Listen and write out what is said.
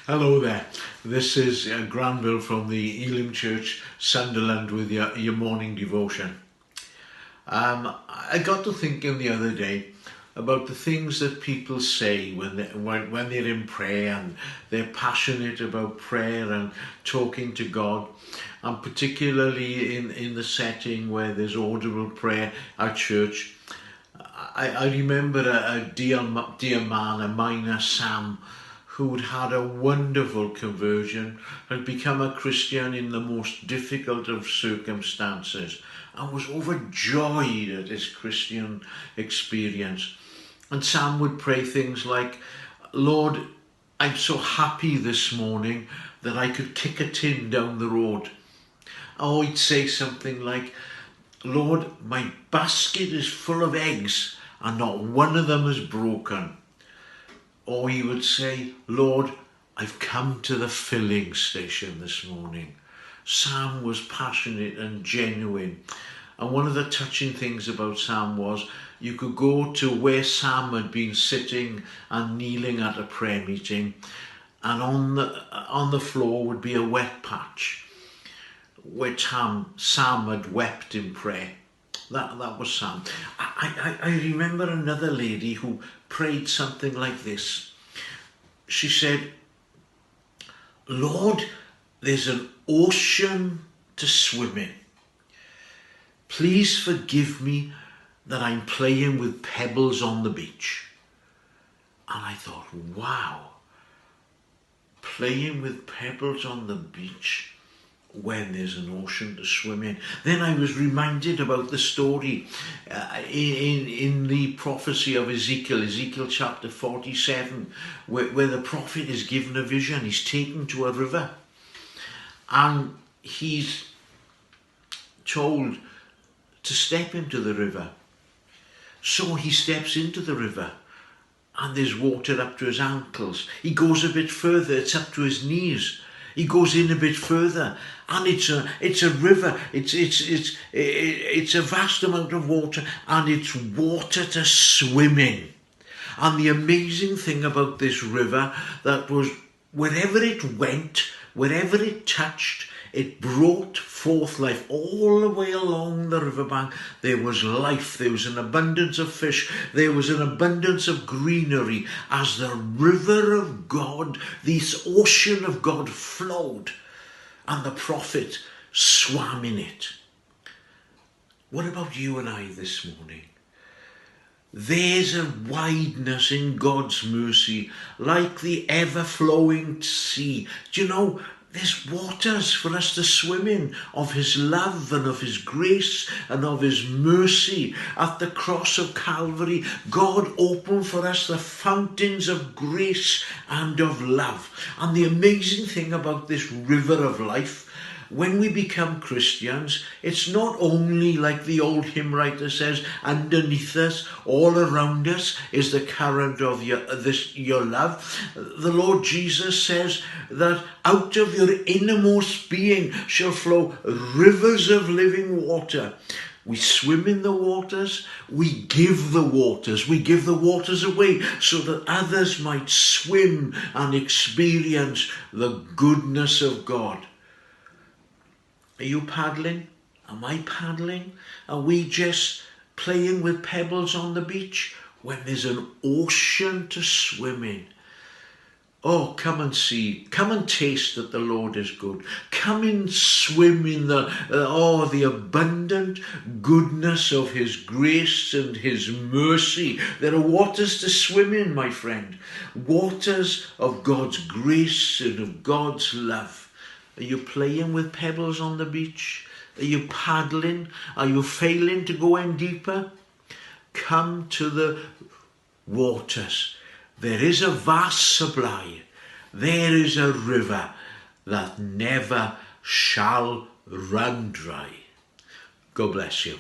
Hello there. This is Granville from the Elim Church, Sunderland, with your morning devotion. I got to thinking the other day about the things that people say when they're in prayer and they're passionate about prayer and talking to God, and particularly in the setting where there's audible prayer at church. I remember a dear man, a miner, Sam, who'd had a wonderful conversion, had become a Christian in the most difficult of circumstances, and was overjoyed at his Christian experience. And Sam would pray things like, "Lord, I'm so happy this morning that I could kick a tin down the road." Or he'd say something like, "Lord, my basket is full of eggs and not one of them is broken." Or he would say, "Lord, I've come to the filling station this morning." Sam was passionate and genuine. And one of the touching things about Sam was you could go to where Sam had been sitting and kneeling at a prayer meeting, and on the floor would be a wet patch where Sam had wept in prayer. That was Sam. I remember another lady who prayed something like this. She said, "Lord, there's an ocean to swim in. Please forgive me that I'm playing with pebbles on the beach." And I thought, wow, playing with pebbles on the beach when there's an ocean to swim in. Then I was reminded about the story in the prophecy of Ezekiel chapter 47, where the prophet is given a vision. He's taken to a river and he's told to step into the river. So he steps into the river and there's water up to his ankles. He goes a bit further, it's up to his knees. He goes in a bit further, and it's a river. It's a vast amount of water, and it's water to swim in. And the amazing thing about this river that was wherever it went, wherever it touched, it brought forth life. All the way along the riverbank, there was life. There was an abundance of fish. There was an abundance of greenery as the river of God, this ocean of God, flowed, and the prophet swam in it. What about you and I this morning? There's a wideness in God's mercy, like the ever-flowing sea. Do you know, there's waters for us to swim in of his love and of his grace and of his mercy. At the cross of Calvary, God opened for us the fountains of grace and of love. And the amazing thing about this river of life, when we become Christians, it's not only like the old hymn writer says, underneath us, all around us is the current of your love. The Lord Jesus says that out of your innermost being shall flow rivers of living water. We swim in the waters, we give the waters away so that others might swim and experience the goodness of God. Are you paddling? Am I paddling? Are we just playing with pebbles on the beach when there's an ocean to swim in? Oh, come and see. Come and taste that the Lord is good. Come and swim in the abundant goodness of his grace and his mercy. There are waters to swim in, my friend. Waters of God's grace and of God's love. Are you playing with pebbles on the beach? Are you paddling? Are you failing to go in deeper? Come to the waters. There is a vast supply. There is a river that never shall run dry. God bless you.